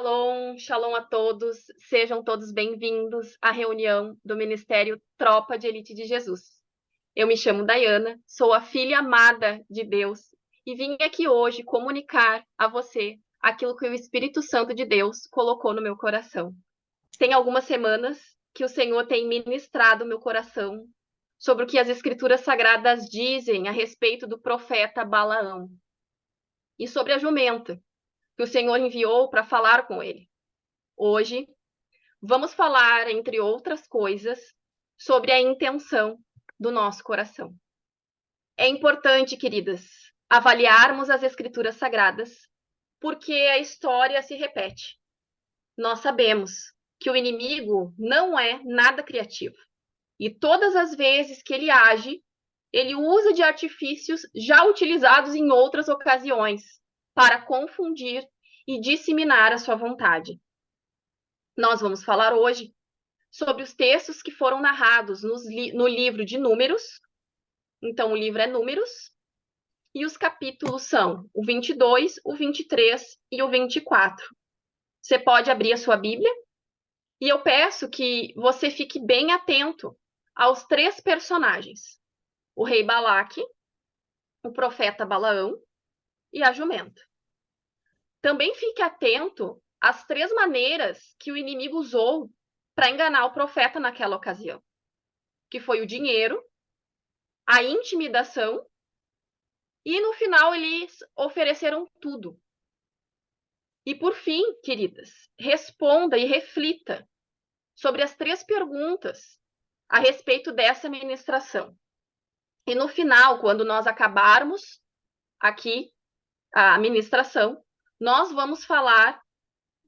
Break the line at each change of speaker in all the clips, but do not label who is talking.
Shalom, shalom a todos. Sejam todos bem-vindos à reunião do Ministério Tropa de Elite de Jesus. Eu me chamo Dayana, sou a filha amada de Deus e vim aqui hoje comunicar a você aquilo que o Espírito Santo de Deus colocou no meu coração. Tem algumas semanas que o Senhor tem ministrado meu coração sobre o que as Escrituras Sagradas dizem a respeito do profeta Balaão e sobre a jumenta que o Senhor enviou para falar com ele. Hoje, vamos falar, entre outras coisas, sobre a intenção do nosso coração. É importante, queridas, avaliarmos as Escrituras Sagradas, porque a história se repete. Nós sabemos que o inimigo não é nada criativo. E todas as vezes que ele age, ele usa de artifícios já utilizados em outras ocasiões para confundir e disseminar a sua vontade. Nós vamos falar hoje sobre os textos que foram narrados no livro de Números. Então, o livro é Números, e os capítulos são o 22, o 23 e o 24. Você pode abrir a sua Bíblia, e eu peço que você fique bem atento aos três personagens: o rei Balaque, o profeta Balaão e a jumenta. Também fique atento às três maneiras que o inimigo usou para enganar o profeta naquela ocasião, que foi o dinheiro, a intimidação e, no final, eles ofereceram tudo. E, por fim, queridas, responda e reflita sobre as três perguntas a respeito dessa ministração. E, no final, quando nós acabarmos aqui a ministração, nós vamos falar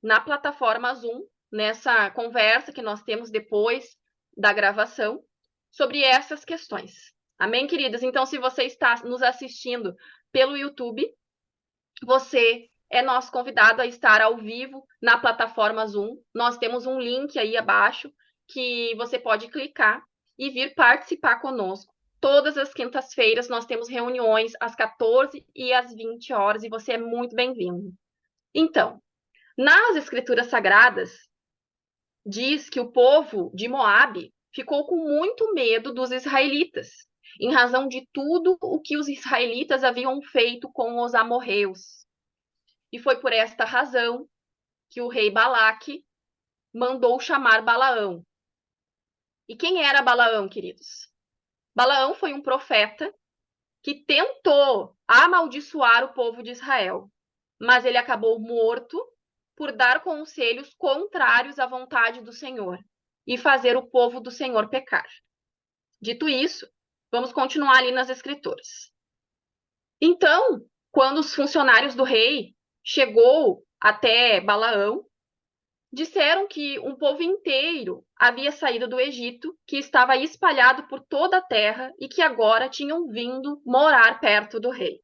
na plataforma Zoom, nessa conversa que nós temos depois da gravação, sobre essas questões. Amém, queridas? Então, se você está nos assistindo pelo YouTube, você é nosso convidado a estar ao vivo na plataforma Zoom. Nós temos um link aí abaixo que você pode clicar e vir participar conosco. Todas as quintas-feiras nós temos reuniões às 14 e às 20 horas e você é muito bem-vindo. Então, nas Escrituras Sagradas, diz que o povo de Moabe ficou com muito medo dos israelitas, em razão de tudo o que os israelitas haviam feito com os amorreus. E foi por esta razão que o rei Balaque mandou chamar Balaão. E quem era Balaão, queridos? Balaão foi um profeta que tentou amaldiçoar o povo de Israel, mas ele acabou morto por dar conselhos contrários à vontade do Senhor e fazer o povo do Senhor pecar. Dito isso, vamos continuar ali nas Escrituras. Então, quando os funcionários do rei chegou até Balaão, disseram que um povo inteiro havia saído do Egito, que estava espalhado por toda a terra e que agora tinham vindo morar perto do rei.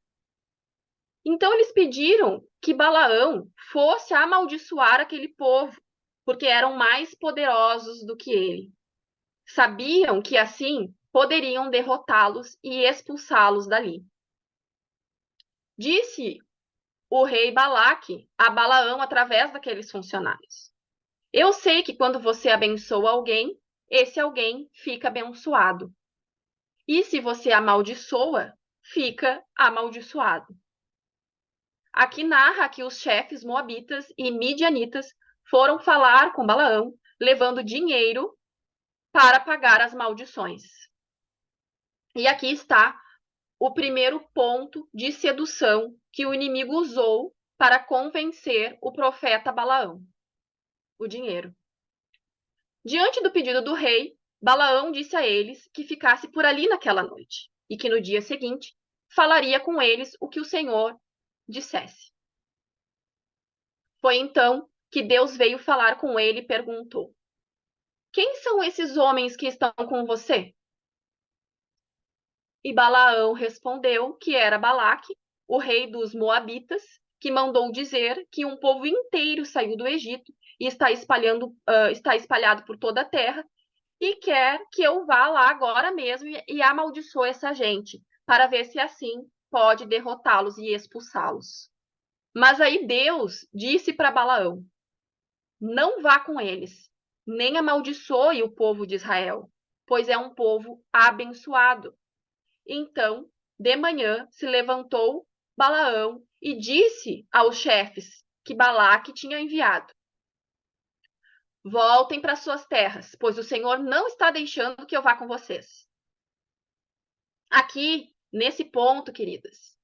Então eles pediram que Balaão fosse amaldiçoar aquele povo, porque eram mais poderosos do que ele. Sabiam que assim poderiam derrotá-los e expulsá-los dali. Disse o rei Balaque a Balaão através daqueles funcionários: eu sei que quando você abençoa alguém, esse alguém fica abençoado. E se você amaldiçoa, fica amaldiçoado. Aqui narra que os chefes moabitas e midianitas foram falar com Balaão, levando dinheiro para pagar as maldições. E aqui está o primeiro ponto de sedução que o inimigo usou para convencer o profeta Balaão: o dinheiro. Diante do pedido do rei, Balaão disse a eles que ficasse por ali naquela noite e que no dia seguinte falaria com eles o que o Senhor dissesse. Foi então que Deus veio falar com ele e perguntou: quem são esses homens que estão com você? E Balaão respondeu que era Balaque, o rei dos Moabitas, que mandou dizer que um povo inteiro saiu do Egito e está espalhado por toda a terra e quer que eu vá lá agora mesmo e amaldiçoe essa gente, para ver se assim pode derrotá-los e expulsá-los. Mas aí Deus disse para Balaão: não vá com eles, nem amaldiçoe o povo de Israel, pois é um povo abençoado. Então, de manhã, se levantou Balaão e disse aos chefes que Balaque tinha enviado: voltem para suas terras, pois o Senhor não está deixando que eu vá com vocês. Aqui, nesse ponto, queridas,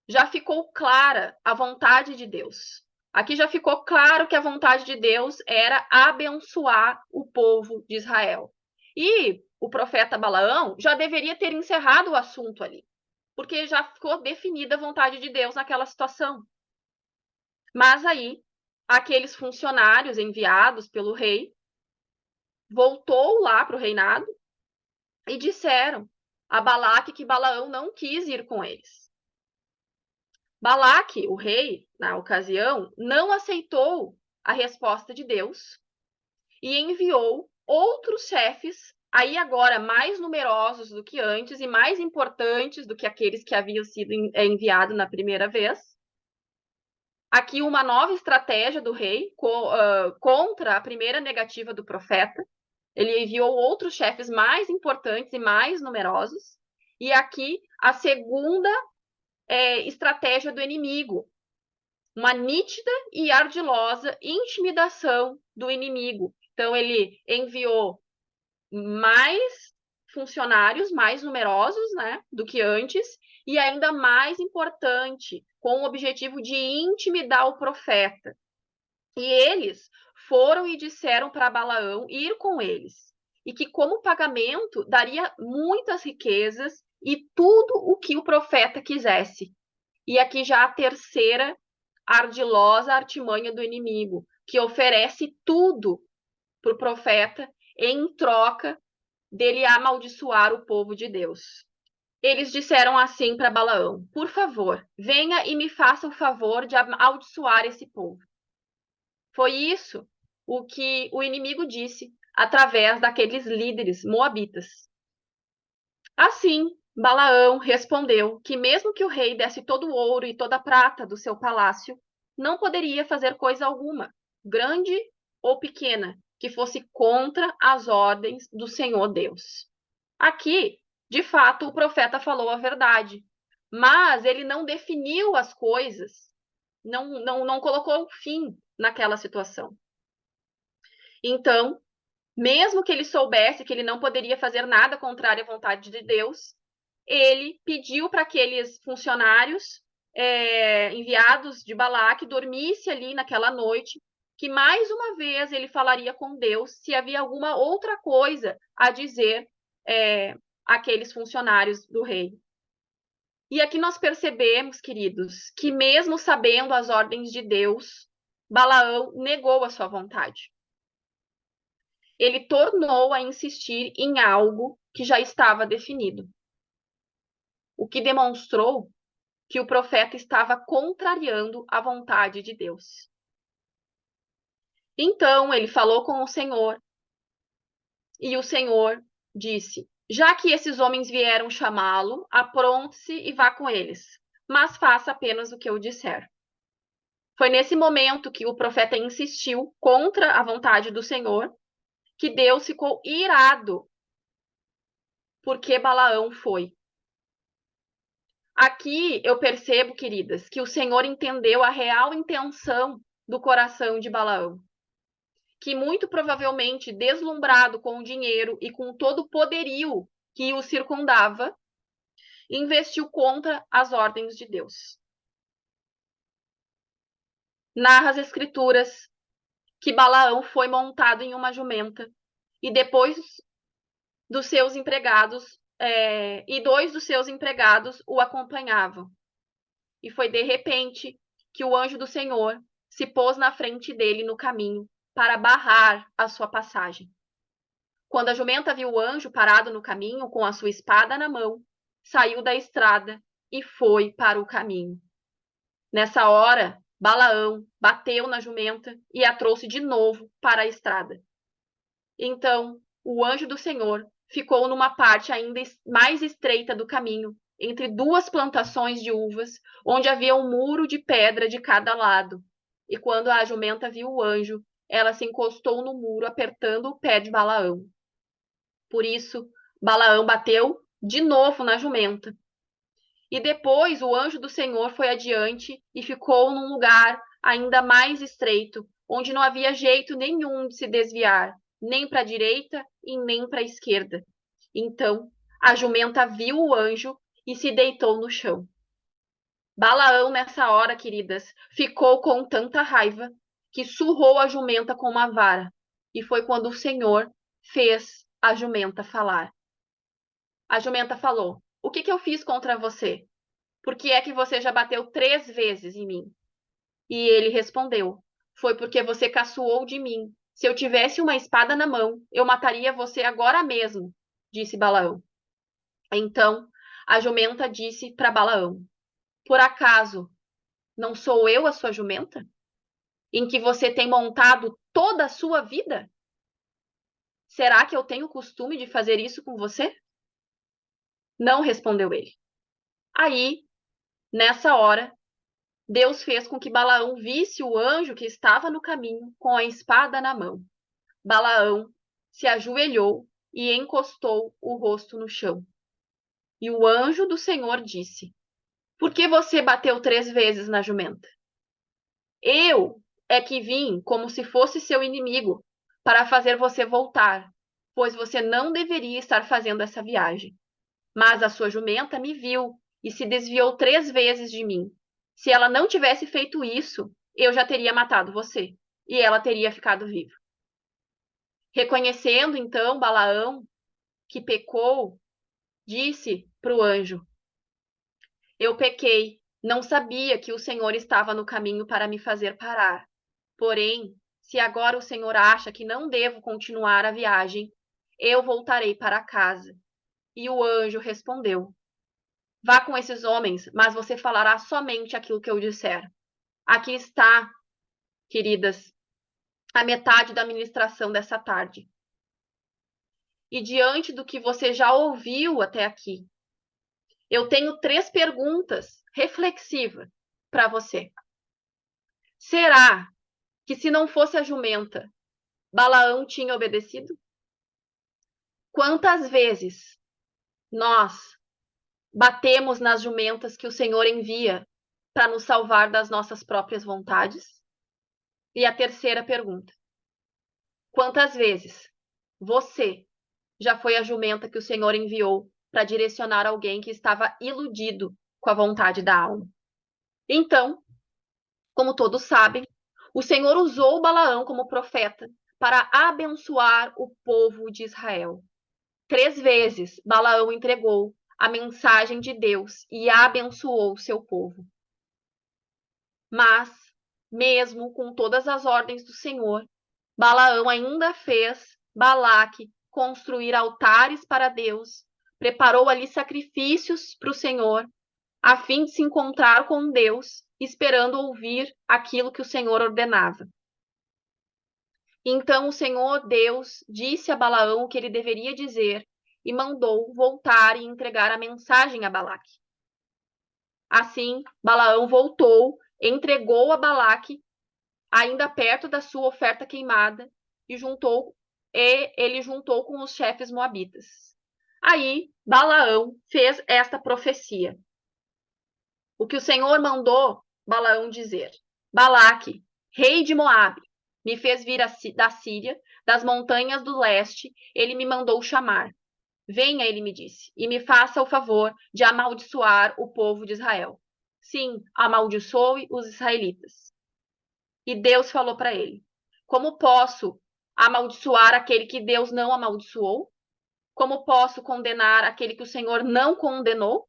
já ficou clara a vontade de Deus. Aqui já ficou claro que a vontade de Deus era abençoar o povo de Israel. E o profeta Balaão já deveria ter encerrado o assunto ali, porque já ficou definida a vontade de Deus naquela situação. Mas aí, aqueles funcionários enviados pelo rei voltou lá para o reinado e disseram a Balaque que Balaão não quis ir com eles. Balaque, o rei, na ocasião, não aceitou a resposta de Deus e enviou outros chefes, aí agora mais numerosos do que antes e mais importantes do que aqueles que haviam sido enviados na primeira vez. Aqui uma nova estratégia do rei contra a primeira negativa do profeta. Ele enviou outros chefes mais importantes e mais numerosos. E aqui a segunda estratégia do inimigo, uma nítida e ardilosa intimidação do inimigo. Então, ele enviou mais funcionários, mais numerosos, né, do que antes, e ainda mais importante, com o objetivo de intimidar o profeta. E eles foram e disseram para Balaão ir com eles, e que como pagamento daria muitas riquezas e tudo o que o profeta quisesse. E aqui já a terceira ardilosa artimanha do inimigo, que oferece tudo para o profeta em troca dele amaldiçoar o povo de Deus. Eles disseram assim para Balaão: por favor, venha e me faça o favor de amaldiçoar esse povo. Foi isso o que o inimigo disse através daqueles líderes moabitas. Assim, Balaão respondeu que mesmo que o rei desse todo o ouro e toda a prata do seu palácio, não poderia fazer coisa alguma, grande ou pequena, que fosse contra as ordens do Senhor Deus. Aqui, de fato, o profeta falou a verdade, mas ele não definiu as coisas, não colocou fim naquela situação. Então, mesmo que ele soubesse que ele não poderia fazer nada contrário à vontade de Deus, ele pediu para aqueles funcionários enviados de Balaque dormisse ali naquela noite, que mais uma vez ele falaria com Deus se havia alguma outra coisa a dizer àqueles funcionários do rei. E aqui nós percebemos, queridos, que mesmo sabendo as ordens de Deus, Balaão negou a sua vontade. Ele tornou a insistir em algo que já estava definido, o que demonstrou que o profeta estava contrariando a vontade de Deus. Então ele falou com o Senhor, e o Senhor disse: já que esses homens vieram chamá-lo, apronte-se e vá com eles, mas faça apenas o que eu disser. Foi nesse momento que o profeta insistiu contra a vontade do Senhor, que Deus ficou irado porque Balaão foi. Aqui eu percebo, queridas, que o Senhor entendeu a real intenção do coração de Balaão, que muito provavelmente, deslumbrado com o dinheiro e com todo o poderio que o circundava, investiu contra as ordens de Deus. Narra as Escrituras que Balaão foi montado em uma jumenta e depois dos seus empregados, e 2 dos seus empregados o acompanhavam. E foi de repente que o anjo do Senhor se pôs na frente dele no caminho para barrar a sua passagem. Quando a jumenta viu o anjo parado no caminho com a sua espada na mão, saiu da estrada e foi para o caminho. Nessa hora, Balaão bateu na jumenta e a trouxe de novo para a estrada. Então, o anjo do Senhor ficou numa parte ainda mais estreita do caminho, entre 2 plantações de uvas, onde havia um muro de pedra de cada lado. E quando a jumenta viu o anjo, ela se encostou no muro, apertando o pé de Balaão. Por isso, Balaão bateu de novo na jumenta. E depois o anjo do Senhor foi adiante e ficou num lugar ainda mais estreito, onde não havia jeito nenhum de se desviar, nem para a direita e nem para a esquerda. Então a jumenta viu o anjo e se deitou no chão. Balaão, nessa hora, queridas, ficou com tanta raiva que surrou a jumenta com uma vara. E foi quando o Senhor fez a jumenta falar. A jumenta falou: O que eu fiz contra você? Por que é que você já bateu 3 vezes em mim? E ele respondeu: Foi porque você caçoou de mim. Se eu tivesse uma espada na mão, eu mataria você agora mesmo, disse Balaão. Então a jumenta disse para Balaão: Por acaso não sou eu a sua jumenta? Em que você tem montado toda a sua vida? Será que eu tenho o costume de fazer isso com você? Não, respondeu ele. Aí, nessa hora, Deus fez com que Balaão visse o anjo que estava no caminho com a espada na mão. Balaão se ajoelhou e encostou o rosto no chão. E o anjo do Senhor disse: Por que você bateu 3 vezes na jumenta? Eu é que vim como se fosse seu inimigo, para fazer você voltar, pois você não deveria estar fazendo essa viagem. Mas a sua jumenta me viu e se desviou 3 vezes de mim. Se ela não tivesse feito isso, eu já teria matado você, e ela teria ficado viva. Reconhecendo então Balaão que pecou, disse para o anjo: Eu pequei, não sabia que o Senhor estava no caminho para me fazer parar. Porém, se agora o Senhor acha que não devo continuar a viagem, eu voltarei para casa. E o anjo respondeu: Vá com esses homens, mas você falará somente aquilo que eu disser. Aqui está, queridas, a metade da ministração dessa tarde. E diante do que você já ouviu até aqui, eu tenho 3 perguntas reflexivas para você. Será que se não fosse a jumenta, Balaão tinha obedecido? Quantas vezes nós batemos nas jumentas que o Senhor envia para nos salvar das nossas próprias vontades? E a terceira pergunta: quantas vezes você já foi a jumenta que o Senhor enviou para direcionar alguém que estava iludido com a vontade da alma? Então, como todos sabem, o Senhor usou Balaão como profeta para abençoar o povo de Israel. 3 vezes Balaão entregou a mensagem de Deus e abençoou o seu povo. Mas, mesmo com todas as ordens do Senhor, Balaão ainda fez Balaque construir altares para Deus, preparou ali sacrifícios para o Senhor, a fim de se encontrar com Deus, esperando ouvir aquilo que o Senhor ordenava. Então o Senhor Deus disse a Balaão o que ele deveria dizer e mandou voltar e entregar a mensagem a Balaque. Assim, Balaão voltou, entregou a Balaque, ainda perto da sua oferta queimada, e ele juntou com os chefes moabitas. Aí, Balaão fez esta profecia. O que o Senhor mandou Balaão dizer: Balaque, rei de Moabe, me fez vir da Síria, das montanhas do leste, ele me mandou chamar. Venha, ele me disse, e me faça o favor de amaldiçoar o povo de Israel. Sim, amaldiçoe os israelitas. E Deus falou para ele: Como posso amaldiçoar aquele que Deus não amaldiçoou? Como posso condenar aquele que o Senhor não condenou?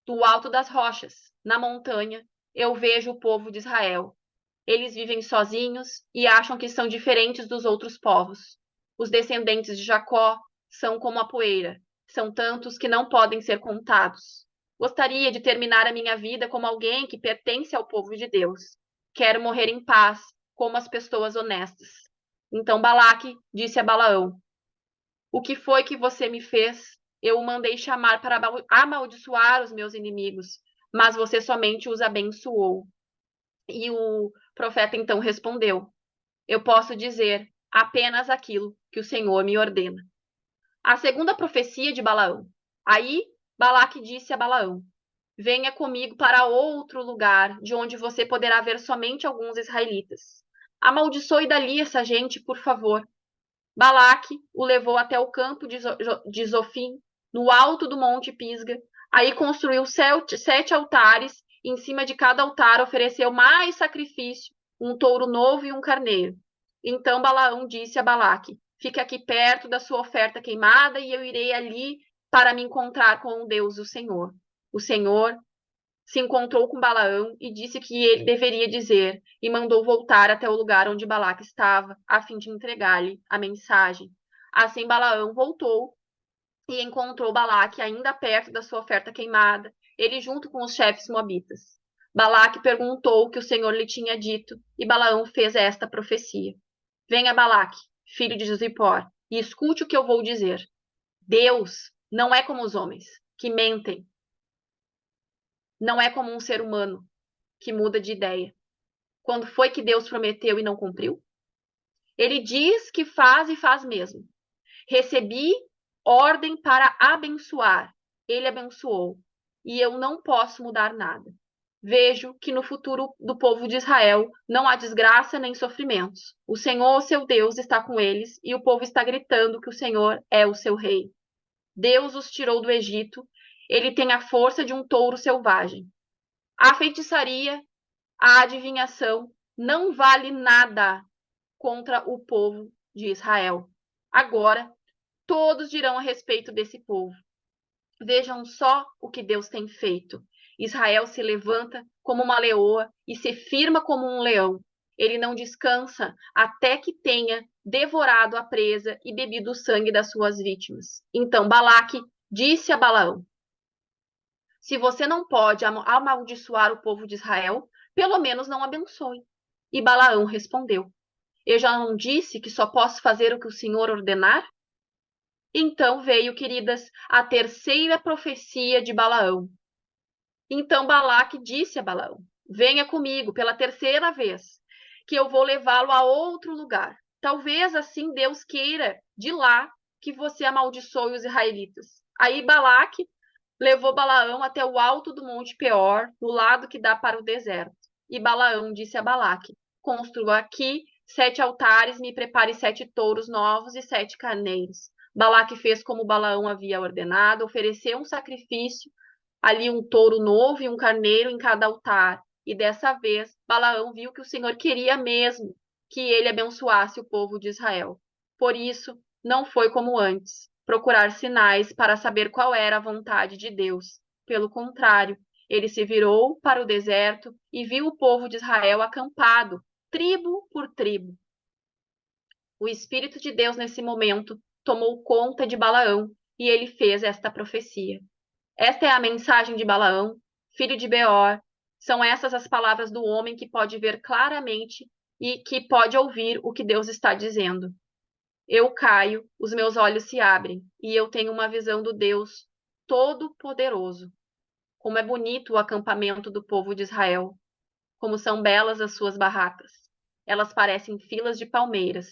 Do alto das rochas, na montanha, eu vejo o povo de Israel. Eles vivem sozinhos e acham que são diferentes dos outros povos. Os descendentes de Jacó são como a poeira, são tantos que não podem ser contados. Gostaria de terminar a minha vida como alguém que pertence ao povo de Deus. Quero morrer em paz, como as pessoas honestas. Então Balaque disse a Balaão: O que foi que você me fez? Eu o mandei chamar para amaldiçoar os meus inimigos, mas você somente os abençoou. E o profeta então respondeu: Eu posso dizer apenas aquilo que o Senhor me ordena. A segunda profecia de Balaão. Aí Balaque disse a Balaão: venha comigo para outro lugar, de onde você poderá ver somente alguns israelitas. Amaldiçoe dali essa gente, por favor. Balaque o levou até o campo de Zofim, no alto do monte Pisga. Aí construiu 7 altares, e em cima de cada altar ofereceu mais sacrifício, um touro novo e um carneiro. Então Balaão disse a Balaque: fique aqui perto da sua oferta queimada, e eu irei ali para me encontrar com o Deus, o Senhor. O Senhor se encontrou com Balaão e disse que ele deveria dizer, e mandou voltar até o lugar onde Balaque estava, a fim de entregar-lhe a mensagem. Assim Balaão voltou e encontrou Balaque ainda perto da sua oferta queimada, ele junto com os chefes moabitas. Balaque perguntou o que o Senhor lhe tinha dito, e Balaão fez esta profecia: venha, Balaque, filho de Zippor, e escute o que eu vou dizer. Deus não é como os homens, que mentem. Não é como um ser humano, que muda de ideia. Quando foi que Deus prometeu e não cumpriu? Ele diz que faz e faz mesmo. Recebi ordem para abençoar. Ele abençoou. E eu não posso mudar nada. Vejo que no futuro do povo de Israel não há desgraça nem sofrimentos. O Senhor, seu Deus, está com eles e o povo está gritando que o Senhor é o seu rei. Deus os tirou do Egito. Ele tem a força de um touro selvagem. A feitiçaria, a adivinhação não vale nada contra o povo de Israel. Agora, todos dirão a respeito desse povo. Vejam só o que Deus tem feito. Israel se levanta como uma leoa e se firma como um leão. Ele não descansa até que tenha devorado a presa e bebido o sangue das suas vítimas. Então Balaque disse a Balaão: se você não pode amaldiçoar o povo de Israel, pelo menos não abençoe. E Balaão respondeu: eu já não disse que só posso fazer o que o Senhor ordenar? Então veio, queridas, a terceira profecia de Balaão. Então Balaque disse a Balaão: venha comigo pela terceira vez, que eu vou levá-lo a outro lugar. Talvez assim Deus queira de lá que você amaldiçoe os israelitas. Aí Balaque levou Balaão até o alto do monte Peor, no lado que dá para o deserto. E Balaão disse a Balaque: construa aqui 7 altares, me prepare 7 touros novos e 7 carneiros. Balaque fez como Balaão havia ordenado, ofereceu um sacrifício, ali um touro novo e um carneiro em cada altar. E dessa vez, Balaão viu que o Senhor queria mesmo que ele abençoasse o povo de Israel. Por isso, não foi como antes, procurar sinais para saber qual era a vontade de Deus. Pelo contrário, ele se virou para o deserto e viu o povo de Israel acampado, tribo por tribo. O Espírito de Deus, nesse momento, tomou conta de Balaão e ele fez esta profecia. Esta é a mensagem de Balaão, filho de Beor. São essas as palavras do homem que pode ver claramente e que pode ouvir o que Deus está dizendo. Eu caio, os meus olhos se abrem e eu tenho uma visão do Deus Todo-Poderoso. Como é bonito o acampamento do povo de Israel. Como são belas as suas barracas. Elas parecem filas de palmeiras.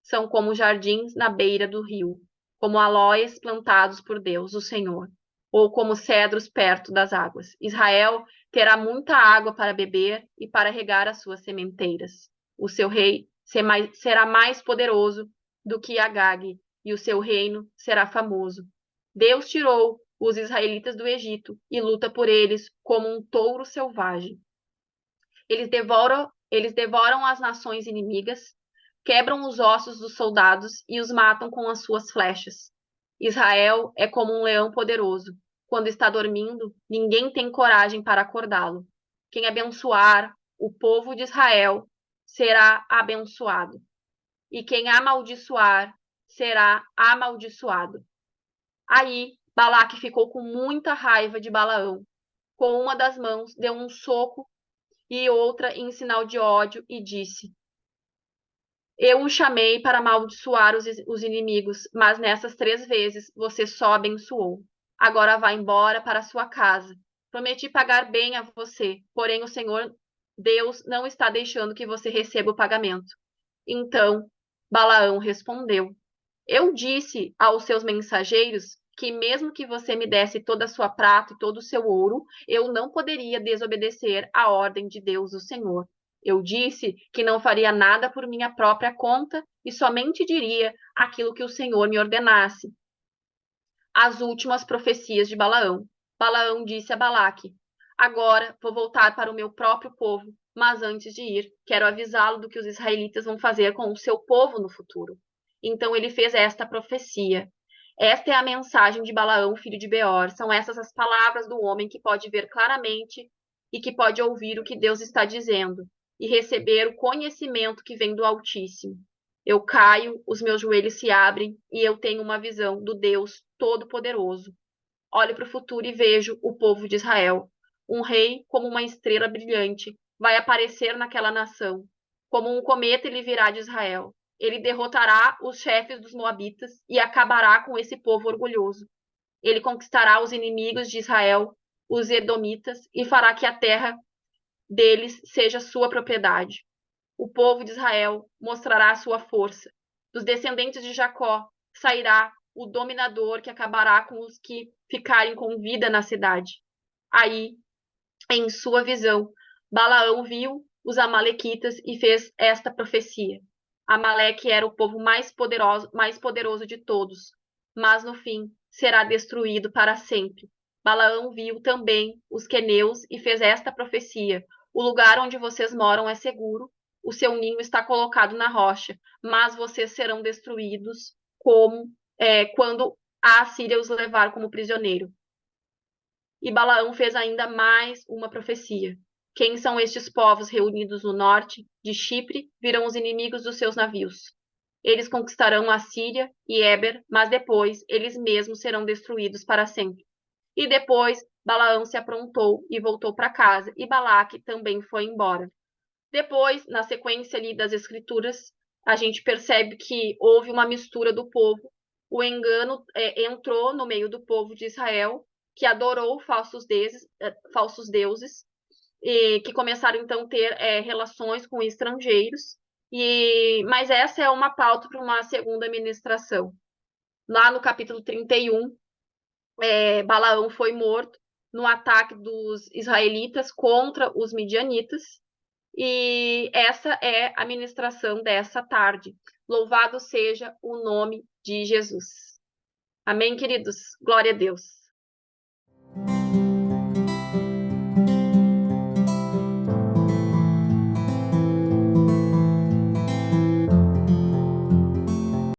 São como jardins na beira do rio, como aloés plantados por Deus, o Senhor, ou como cedros perto das águas. Israel terá muita água para beber e para regar as suas sementeiras. O seu rei será mais poderoso do que Agag, e o seu reino será famoso. Deus tirou os israelitas do Egito e luta por eles como um touro selvagem. Eles devoram as nações inimigas, quebram os ossos dos soldados e os matam com as suas flechas. Israel é como um leão poderoso. Quando está dormindo, ninguém tem coragem para acordá-lo. Quem abençoar o povo de Israel será abençoado, e quem amaldiçoar será amaldiçoado. Aí Balaque ficou com muita raiva de Balaão. Com uma das mãos, deu um soco e outra em sinal de ódio, e disse: eu o chamei para amaldiçoar os inimigos, mas nessas 3 vezes você só abençoou. Agora vá embora para sua casa. Prometi pagar bem a você, porém o Senhor Deus não está deixando que você receba o pagamento. Então Balaão respondeu: Eu disse aos seus mensageiros que, mesmo que você me desse toda a sua prata e todo o seu ouro, eu não poderia desobedecer à ordem de Deus, o Senhor. Eu disse que não faria nada por minha própria conta e somente diria aquilo que o Senhor me ordenasse. As últimas profecias de Balaão. Balaão disse a Balaque: Agora vou voltar para o meu próprio povo, mas antes de ir, quero avisá-lo do que os israelitas vão fazer com o seu povo no futuro. Então ele fez esta profecia. Esta é a mensagem de Balaão, filho de Beor. São essas as palavras do homem que pode ver claramente e que pode ouvir o que Deus está dizendo e receber o conhecimento que vem do Altíssimo. Eu caio, os meus joelhos se abrem e eu tenho uma visão do Deus Todo-Poderoso. Olho para o futuro e vejo o povo de Israel. Um rei como uma estrela brilhante vai aparecer naquela nação. Como um cometa ele virá de Israel. Ele derrotará os chefes dos moabitas e acabará com esse povo orgulhoso. Ele conquistará os inimigos de Israel, os edomitas, e fará que a terra deles seja sua propriedade. O povo de Israel mostrará a sua força. Dos descendentes de Jacó sairá o dominador que acabará com os que ficarem com vida na cidade. Aí, em sua visão, Balaão viu os amalequitas e fez esta profecia. Amaleque era o povo mais poderoso de todos, mas no fim será destruído para sempre. Balaão viu também os queneus e fez esta profecia: O lugar onde vocês moram é seguro, o seu ninho está colocado na rocha, mas vocês serão destruídos quando a Assíria os levar como prisioneiro. E Balaão fez ainda mais uma profecia. Quem são estes povos reunidos no norte de Chipre virão os inimigos dos seus navios. Eles conquistarão a Síria e Éber, mas depois eles mesmos serão destruídos para sempre. E depois Balaão se aprontou e voltou para casa, e Balaque também foi embora. Depois, na sequência ali das escrituras, a gente percebe que houve uma mistura do povo. O engano entrou no meio do povo de Israel, que adorou falsos deuses, e que começaram então a ter relações com estrangeiros. Mas essa é uma pauta para uma segunda ministração. Lá no capítulo 31, Balaão foi morto no ataque dos israelitas contra os midianitas. E essa é a ministração dessa tarde. Louvado seja o nome de Jesus. Amém, queridos? Glória a Deus.